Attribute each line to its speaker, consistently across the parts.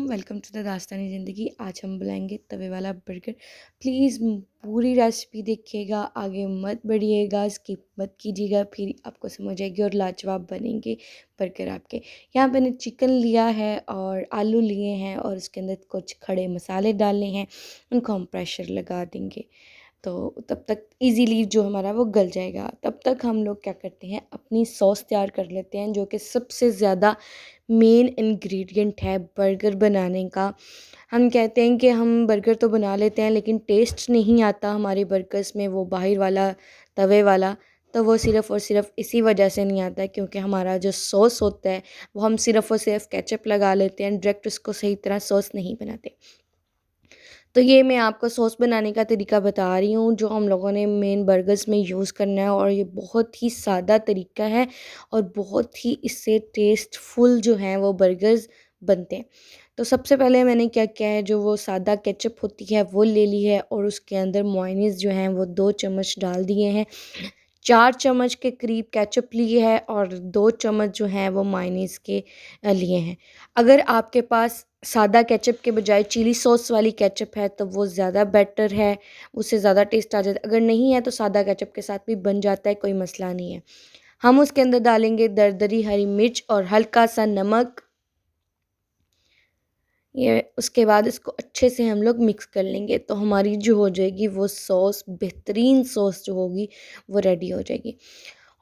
Speaker 1: Welcome to the दास्तानी ज़िंदगी। आज हम बनाएंगे तवे वाला बर्गर। प्लीज़ पूरी रेसिपी देखिएगा, आगे मत बढ़िएगा, स्किप मत कीजिएगा, फिर आपको समझ आएगी और लाजवाब बनेंगे बर्गर आपके। यहाँ मैंने चिकन लिया है और आलू लिए हैं और उसके अंदर कुछ खड़े मसाले डालने हैं, उनको हम प्रेशर लगा देंगे। तो तब तक इजीली जो हमारा वो गल जाएगा। तब तक हम लोग क्या करते हैं, अपनी सॉस तैयार कर लेते हैं, जो कि सबसे ज़्यादा मेन इंग्रेडिएंट है बर्गर बनाने का। हम कहते हैं कि हम बर्गर तो बना लेते हैं लेकिन टेस्ट नहीं आता हमारे बर्गर्स में, वो बाहर वाला तवे वाला। तो वो सिर्फ़ और सिर्फ इसी वजह से नहीं आता है क्योंकि हमारा जो सॉस होता है वो हम सिर्फ़ और सिर्फ केचप लगा लेते हैं, डायरेक्ट उसको सही तरह सॉस नहीं बनाते। तो ये मैं आपको सॉस बनाने का तरीका बता रही हूँ जो हम लोगों ने मेन बर्गर्स में यूज़ करना है, और ये बहुत ही सादा तरीका है और बहुत ही इससे टेस्टफुल जो हैं वो बर्गर्स बनते हैं। तो सबसे पहले मैंने क्या किया है, जो वो सादा केचप होती है वो ले ली है और उसके अंदर मेयोनीज़ जो हैं वो 2 चम्मच डाल दिए हैं। 4 चम्मच के करीब केचप लिए है और 2 चम्मच जो हैं वो मेयोनीज़ के लिए हैं। अगर आपके पास सादा केचप के बजाय चिली सॉस वाली केचप है तो वो ज़्यादा बेटर है, उससे ज़्यादा टेस्ट आ जाता है। अगर नहीं है तो सादा केचप के साथ भी बन जाता है, कोई मसला नहीं है। हम उसके अंदर डालेंगे दरदरी हरी मिर्च और हल्का सा नमक। ये उसके बाद इसको अच्छे से हम लोग मिक्स कर लेंगे तो हमारी जो हो जाएगी वो सॉस, बेहतरीन सॉस जो होगी वो रेडी हो जाएगी।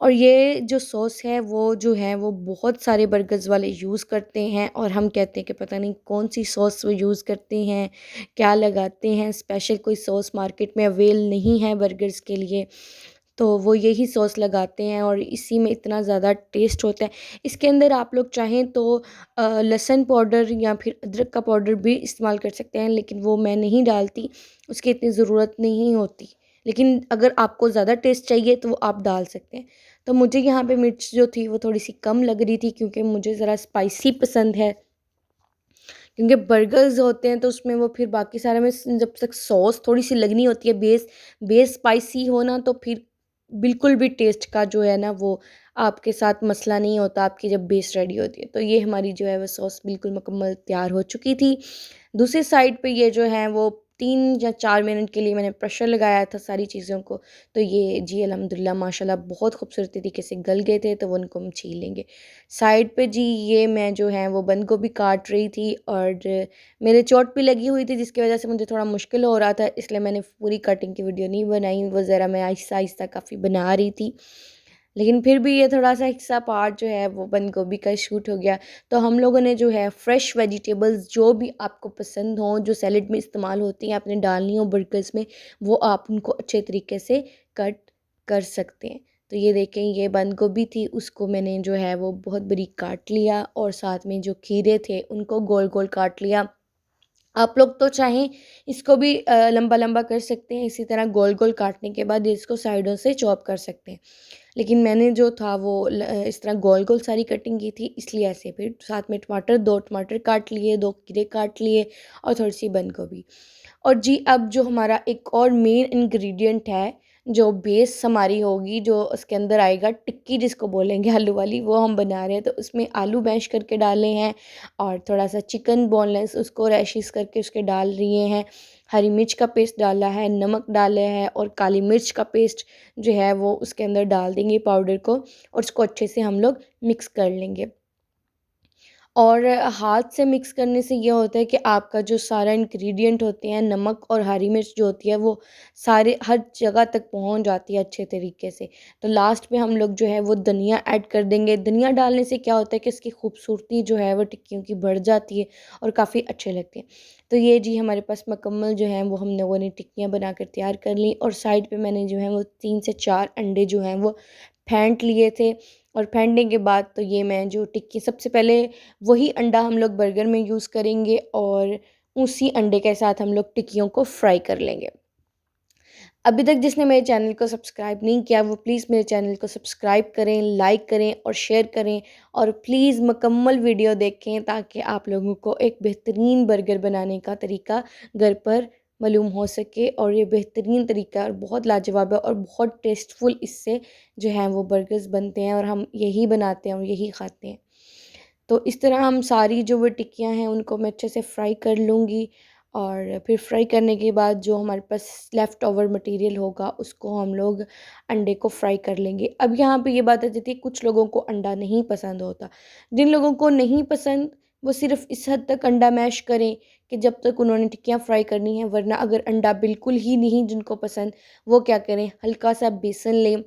Speaker 1: और ये जो सॉस है वो जो है वो बहुत सारे बर्गर्स वाले यूज़ करते हैं और हम कहते हैं कि पता नहीं कौन सी सॉस वो यूज़ करते हैं, क्या लगाते हैं, स्पेशल कोई सॉस मार्केट में अवेल नहीं है बर्गर्स के लिए। तो वो यही सॉस लगाते हैं और इसी में इतना ज़्यादा टेस्ट होता है। इसके अंदर आप लोग चाहें तो लहसुन पाउडर या फिर अदरक का पाउडर भी इस्तेमाल कर सकते हैं, लेकिन वो मैं नहीं डालती, उसकी इतनी ज़रूरत नहीं होती। लेकिन अगर आपको ज़्यादा टेस्ट चाहिए तो वो आप डाल सकते हैं। तो मुझे यहाँ पे मिर्च जो थी वो थोड़ी-सी कम लग रही थी क्योंकि मुझे ज़रा स्पाइसी पसंद है। क्योंकि बर्गर्स होते हैं तो उसमें वो फिर बाकी सारे में जब तक सॉस थोड़ी-सी लगनी होती है, बेस बेस स्पाइसी हो ना, तो फिर बिल्कुल भी टेस्ट का जो है ना वो आपके साथ मसला नहीं होता आपकी जब बेस रेडी होती है। तो ये हमारी जो है वो सॉस बिल्कुल मुकम्मल तैयार हो चुकी थी। दूसरी साइड पे ये जो है वो 3 या 4 मिनट के लिए मैंने प्रेशर लगाया था सारी चीज़ों को। तो ये जी अल्हम्दुलिल्लाह माशाल्लाह बहुत खूबसूरत तरीके से गल गए थे, तो वो उनको हम छील लेंगे। साइड पे जी ये मैं जो है वो बंद गोभी काट रही थी और मेरे चोट भी लगी हुई थी जिसकी वजह से मुझे थोड़ा मुश्किल हो रहा था, इसलिए मैंने पूरी कटिंग की वीडियो नहीं बनाई। वो ज़रा मैं आहिस्ता-आहिस्ता काफ़ी बना रही थी। लेकिन फिर भी ये थोड़ा-सा हिस्सा पार्ट जो है वो बंद गोभी का शूट हो गया। तो हम लोगों ने जो है फ्रेश वेजिटेबल्स जो भी आपको पसंद हों, जो सैलेड में इस्तेमाल होती हैं, आपने डालनी हो बर्गर्स में, वो आप उनको अच्छे तरीके से कट कर सकते हैं। तो ये देखें, ये बंद गोभी थी, उसको मैंने जो है वो बहुत बारीक काट लिया और साथ में जो खीरे थे उनको गोल-गोल काट लिया। आप लोग तो चाहें इसको भी लंबा-लंबा कर सकते हैं, इसी तरह गोल-गोल काटने के बाद इसको साइडों से चॉप कर सकते हैं। लेकिन मैंने जो था वो इस तरह गोल-गोल सारी कटिंग की थी, इसलिए ऐसे। फिर साथ में टमाटर, 2 टमाटर काट लिए, 2 खीरे काट लिए और थोड़ी-सी बंद गोभी। और जी अब जो हमारा एक और मेन इंग्रेडिएंट है, जो बेस हमारी होगी, जो उसके अंदर आएगा, टिक्की जिसको बोलेंगे आलू वाली, वो हम बना रहे हैं। तो उसमें आलू मैश करके डाले हैं और थोड़ा-सा चिकन बोनलेस उसको रैशिस करके उसके डाल लिए हैं। हरी मिर्च का पेस्ट डाला है, नमक डाले हैं और काली मिर्च का पेस्ट जो है वो उसके अंदर डाल देंगे पाउडर को और उसको अच्छे से हम लोग मिक्स कर लेंगे। और हाथ से मिक्स करने से ये होता है कि आपका जो सारा इंग्रेडिएंट होते हैं, नमक और हरी मिर्च जो होती है वो सारे हर जगह तक पहुंच जाती है अच्छे तरीके से। तो लास्ट में हम लोग जो है वो धनिया ऐड कर देंगे। धनिया डालने से क्या होता है कि इसकी खूबसूरती जो है वो टिक्कियों की बढ़ जाती है और काफ़ी अच्छे लगते हैं। तो ये जी हमारे पास मुकम्मल जो है वो हम लोगों ने टिक्कियाँ बनाकर तैयार कर ली और साइड पे मैंने जो है वो 3 से 4 अंडे जो हैं वो फेंट लिए थे। और फेंटने के बाद तो ये मैं जो टिक्की, सबसे पहले वही अंडा हम लोग बर्गर में यूज़ करेंगे और उसी अंडे के साथ हम लोग टिक्कियों को फ्राई कर लेंगे। अभी तक जिसने मेरे चैनल को सब्सक्राइब नहीं किया वो प्लीज़ मेरे चैनल को सब्सक्राइब करें, लाइक करें और शेयर करें, और प्लीज़ मुकम्मल वीडियो देखें ताकि आप लोगों को एक बेहतरीन बर्गर बनाने का तरीका घर पर मालूम हो सके। और ये बेहतरीन तरीका और बहुत लाजवाब है और बहुत टेस्टफुल इससे जो है वो बर्गर्स बनते हैं और हम यही बनाते हैं और यही खाते हैं। तो इस तरह हम सारी जो वो टिक्कियाँ हैं उनको मैं अच्छे से फ्राई कर लूँगी, और फिर फ्राई करने के बाद जो हमारे पास लेफ़्ट ओवर मटेरियल होगा उसको हम लोग अंडे को फ्राई कर लेंगे। अब यहाँ पे ये बात आ जाती है, कुछ लोगों को अंडा नहीं पसंद होता। जिन लोगों को नहीं पसंद वो सिर्फ़ इस हद तक अंडा मैश करें कि जब तक उन्होंने टिक्कियाँ फ्राई करनी है, वरना अगर अंडा बिल्कुल ही नहीं जिनको पसंद, वो क्या करें, हल्का सा बेसन लें,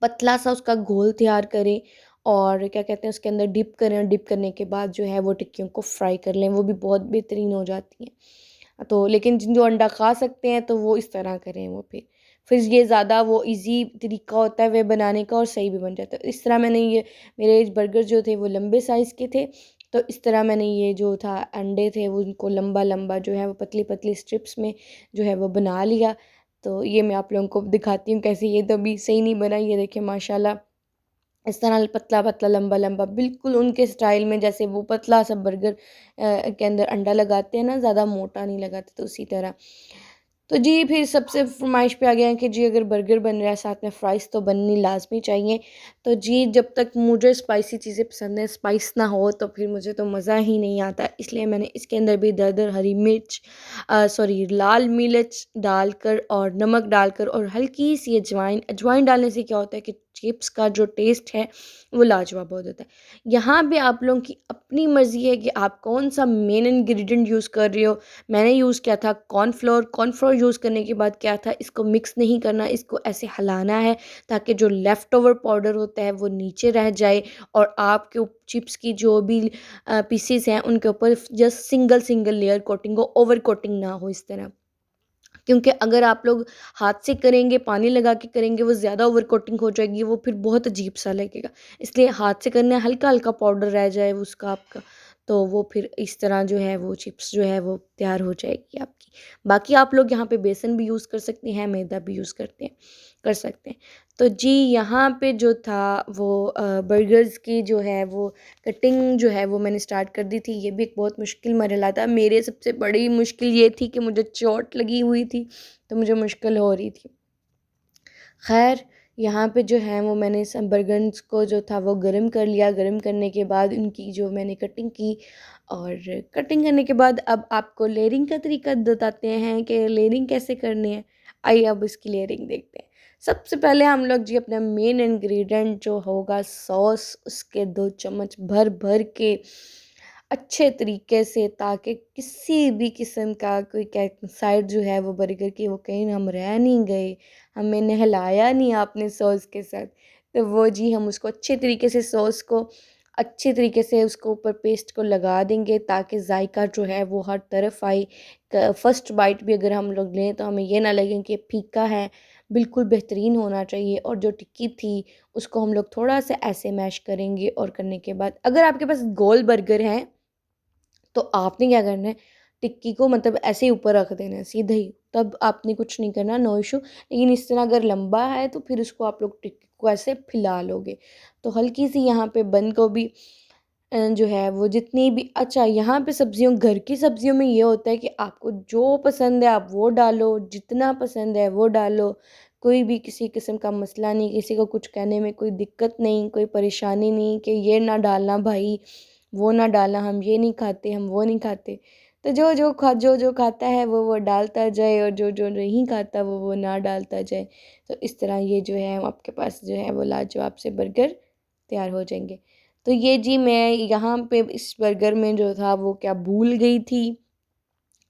Speaker 1: पतला सा उसका घोल तैयार करें और क्या कहते हैं उसके अंदर डिप करें, और डिप करने के बाद जो है वो टिक्कियों को फ्राई कर लें, वो भी बहुत बेहतरीन हो जाती हैं। तो लेकिन जिन जो अंडा खा सकते हैं तो वो इस तरह करें, वो फिर ये ज़्यादा वो इजी तरीका होता है वे बनाने का, और सही भी बन जाता है। इस तरह मैंने ये, मेरे बर्गर जो थे वो लंबे साइज़ के थे, तो इस तरह मैंने ये जो था अंडे थे वो उनको लंबा लंबा जो है वो पतली पतली स्ट्रिप्स में जो है वो बना लिया। तो ये मैं आप लोगों को दिखाती हूँ कैसे, ये तो अभी सही नहीं बना, ये देखिए माशाल्लाह इस तरह पतला-पतला, लंबा-लंबा बिल्कुल उनके स्टाइल में, जैसे वो पतला-सा बर्गर के अंदर अंडा लगाते हैं ना, ज़्यादा मोटा नहीं लगाते, तो उसी तरह। तो जी फिर सबसे फ़रमाइश पे आ गया है कि जी अगर बर्गर बन रहा है साथ में फ़्राइज़ तो बननी लाज़मी चाहिए। तो जी जब तक मुझे स्पाइसी चीज़ें पसंद हैं, स्पाइस ना हो तो फिर मुझे तो मज़ा ही नहीं आता। इसलिए मैंने इसके अंदर भी दरदर हरी मिर्च, सॉरी लाल मिर्च डालकर और नमक डालकर और हल्की सी अजवाइन, अजवाइन डालने से क्या होता है कि चिप्स का जो टेस्ट है वो लाजवाब हो जाता है। यहाँ पे आप लोगों की अपनी मर्ज़ी है कि आप कौन-सा मेन इंग्रीडिएंट यूज़ कर रहे हो। मैंने यूज़ किया था कॉर्नफ्लोर। कॉर्नफ्लोर यूज़ करने के बाद क्या था, इसको मिक्स नहीं करना, इसको ऐसे हिलाना है ताकि जो लेफ़्ट ओवर पाउडर होता है वो नीचे रह जाए, और आपके चिप्स की जो भी पीसेस हैं उनके ऊपर just single single layer coating हो, ओवर कोटिंग ना हो इस तरह। क्योंकि अगर आप लोग हाथ से करेंगे, पानी लगा के करेंगे, वो ज़्यादा ओवर कोटिंग हो जाएगी, वो फिर बहुत अजीब-सा लगेगा। इसलिए हाथ से करना है, हल्का-हल्का पाउडर रह जाए उसका आपका, तो वो फिर इस तरह जो है वो चिप्स जो है वो तैयार हो जाएगी आपकी। बाकी आप लोग यहाँ पे बेसन भी यूज़ कर सकते हैं, मैदा भी यूज़ कर सकते हैं। तो जी यहाँ पे जो था वो बर्गर्स की जो है वो कटिंग जो है वो मैंने स्टार्ट कर दी थी। ये भी एक बहुत मुश्किल मरहला था। मेरे सबसे बड़ी मुश्किल ये थी कि मुझे चोट लगी हुई थी, तो मुझे मुश्किल हो रही थी। ख़ैर यहाँ पे जो है वो मैंने सब बर्गर्स को जो था वो गरम कर लिया। गरम करने के बाद उनकी जो मैंने कटिंग की, और कटिंग करने के बाद अब आपको लेयरिंग का तरीका बताते हैं कि लेयरिंग कैसे करनी है। आइए अब उसकी लेयरिंग देखते हैं। सबसे पहले हम लोग जी अपना मेन इंग्रीडिएंट जो होगा सॉस, उसके 2 चम्मच भर-भर के अच्छे तरीके से, ताकि किसी भी किस्म का कोई साइड जो है वो बर्गर की वो कहीं हम रह नहीं गए, हमें नहलाया नहीं आपने सॉस के साथ। तो वो जी हम उसको अच्छे तरीके से सॉस को अच्छे तरीके से उसको ऊपर पेस्ट को लगा देंगे, ताकि जायका जो है वो हर तरफ आए। फर्स्ट बाइट भी अगर हम लोग लें तो हमें ये ना लगे कि फीका है, बिल्कुल बेहतरीन होना चाहिए। और जो टिक्की थी उसको हम लोग थोड़ा सा ऐसे मैश करेंगे, और करने के बाद अगर आपके पास गोल बर्गर है तो आपने क्या करना है, टिक्की को मतलब ऐसे ही ऊपर रख देना है सीधे ही, तब आपने कुछ नहीं करना, नो इशू। लेकिन इस तरह अगर लंबा है तो फिर उसको आप लोग टिक्की को ऐसे फैला लोगे। तो हल्की सी यहाँ पे बंद गोभी जो है वो जितनी भी, अच्छा यहाँ पे सब्जियों, घर की सब्जियों में ये होता है कि आपको जो पसंद है आप वो डालो, जितना पसंद है वो डालो। कोई भी किसी किस्म का मसला नहीं, किसी को कुछ कहने में कोई दिक्कत नहीं, कोई परेशानी नहीं कि ये ना डालना भाई, वो ना डालना, हम ये नहीं खाते, हम वो नहीं खाते। तो जो खाता है वो डालता जाए, और जो नहीं खाता वो ना डालता जाए। तो इस तरह ये जो है आपके पास जो है वो लाजवाब से बर्गर तैयार हो जाएंगे। तो ये जी मैं यहाँ पे इस बर्गर में जो था वो क्या भूल गई थी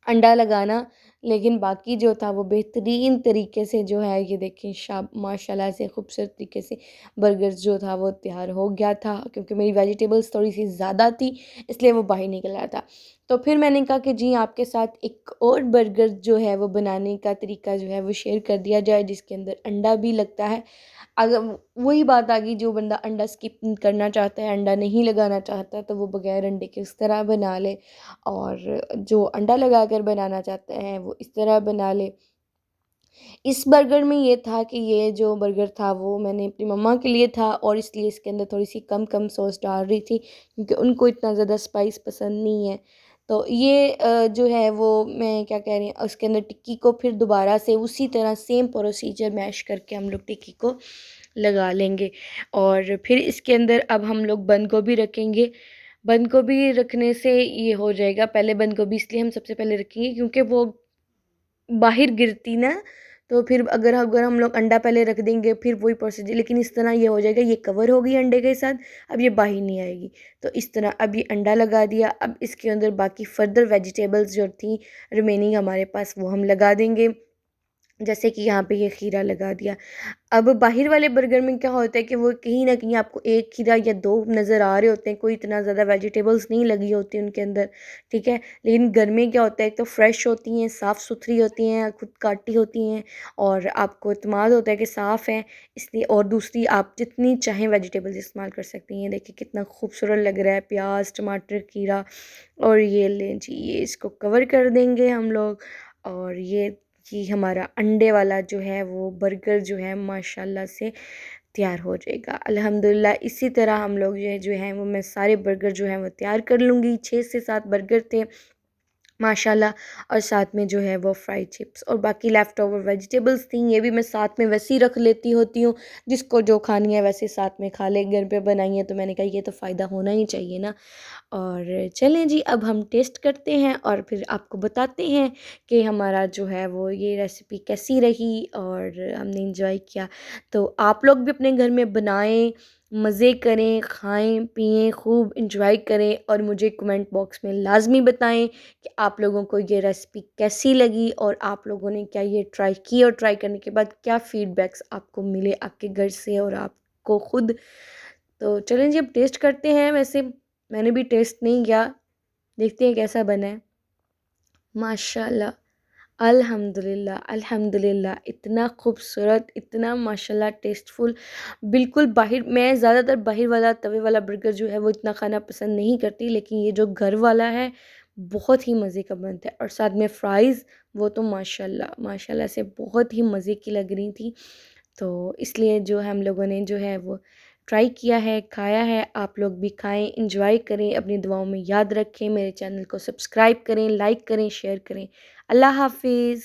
Speaker 1: अंडा लगाना, लेकिन बाकी जो था वो बेहतरीन तरीके से जो है ये देखें माशाल्लाह से खूबसूरत तरीके से बर्गर जो था वो तैयार हो गया था। क्योंकि मेरी वेजिटेबल्स थोड़ी सी ज़्यादा थी इसलिए वो बाहर निकल रहा था। तो फिर मैंने कहा कि जी आपके साथ एक और बर्गर जो है वो बनाने का तरीका जो है वो शेयर कर दिया जाए, जिसके अंदर अंडा भी लगता है। अगर वही बात आ गई, जो बंदा अंडा स्किप करना चाहता है, अंडा नहीं लगाना चाहता, तो वो बगैर अंडे के इस तरह बना ले, और जो अंडा लगाकर बनाना चाहते हैं वो इस तरह बना ले। इस बर्गर में ये था कि ये जो बर्गर था वो मैंने अपनी मम्मा के लिए था, और इसलिए इसके अंदर थोड़ी सी कम कम सॉस डाल रही थी, क्योंकि उनको इतना ज़्यादा स्पाइस पसंद नहीं है। तो ये जो है वो मैं क्या कह रही हूँ, उसके अंदर टिक्की को फिर दोबारा से उसी तरह सेम प्रोसीजर मैश करके हम लोग टिक्की को लगा लेंगे, और फिर इसके अंदर अब हम लोग बंद गोभी रखेंगे। बंद गोभी रखने से ये हो जाएगा, पहले बंद गोभी इसलिए हम सबसे पहले रखेंगे क्योंकि वो बाहर गिरती ना, तो फिर अगर अगर हम लोग अंडा पहले रख देंगे फिर वही प्रोसीजर, लेकिन इस तरह ये हो जाएगा, ये कवर होगी अंडे के साथ, अब ये बाहर नहीं आएगी। तो इस तरह अब ये अंडा लगा दिया, अब इसके अंदर बाकी फर्दर वेजिटेबल्स जो थी रिमेनिंग हमारे पास वो हम लगा देंगे, जैसे कि यहाँ पे ये खीरा लगा दिया। अब बाहर वाले बर्गर में क्या होता है कि वो कहीं न कहीं आपको 1 खीरा या 2 नज़र आ रहे होते हैं, कोई इतना ज़्यादा वेजिटेबल्स नहीं लगी होती उनके अंदर, ठीक है? लेकिन घर में क्या होता है, एक तो फ्रेश होती हैं, साफ़-सुथरी होती हैं, खुद काटी होती हैं और आपको इत्मीनान होता है कि साफ़ हैं, इसलिए और दूसरी आप जितनी चाहें वेजिटेबल्स इस्तेमाल कर सकती हैं। देखिए कितना खूबसूरत लग रहा है, प्याज़, टमाटर, खीरा और ये लें जी, ये इसको कवर कर देंगे हम लोग और ये हमारा अंडे वाला जो है वो बर्गर जो है माशाल्लाह से तैयार हो जाएगा। अल्हम्दुलिल्लाह इसी तरह हम लोग जो है वो मैं सारे बर्गर जो हैं वो तैयार कर लूँगी। 6 से 7 बर्गर थे माशाल्लाह, और साथ में जो है वो फ्राइड चिप्स और बाकी लेफ़्ट ओवर वेजिटेबल्स थी, ये भी मैं साथ में वैसे ही रख लेती होती हूँ, जिसको जो खानी है वैसे साथ में खा ले। घर पे बनाई है तो मैंने कहा ये तो फ़ायदा होना ही चाहिए ना। और चलें जी, अब हम टेस्ट करते हैं और फिर आपको बताते हैं कि हमारा जो है वो ये रेसिपी कैसी रही और हमने एंजॉय किया। तो आप लोग भी अपने घर में बनाएं, मज़े करें, खाएं पिएं, खूब एंजॉय करें और मुझे कमेंट बॉक्स में लाजमी बताएं कि आप लोगों को ये रेसिपी कैसी लगी और आप लोगों ने क्या ये ट्राई की और ट्राई करने के बाद क्या फीडबैक्स आपको मिले आपके घर से और आपको खुद। तो चलें जी, अब टेस्ट करते हैं। वैसे मैंने भी टेस्ट नहीं किया, देखते हैं कैसा बना है। माशाल्लाह, अल्हम्दुलिल्लाह, अल्हम्दुलिल्लाह, इतना खूबसूरत, इतना माशाल्लाह टेस्टफुल। बिल्कुल बाहर, मैं ज़्यादातर बाहर वाला तवे वाला बर्गर जो है वो इतना खाना पसंद नहीं करती, लेकिन ये जो घर वाला है बहुत ही मज़े का बनता है और साथ में फ्राइज़ वो तो माशाल्लाह माशाल्लाह से बहुत ही मज़े की लग रही थी। तो इसलिए जो हम लोगों ने जो है वो ट्राई किया है, खाया है। आप लोग भी खाएँ, एंजॉय करें, अपनी दुआओं में याद रखें, मेरे चैनल को सब्सक्राइब करें, लाइक करें, शेयर करें। अल्लाह हाफ़िज़।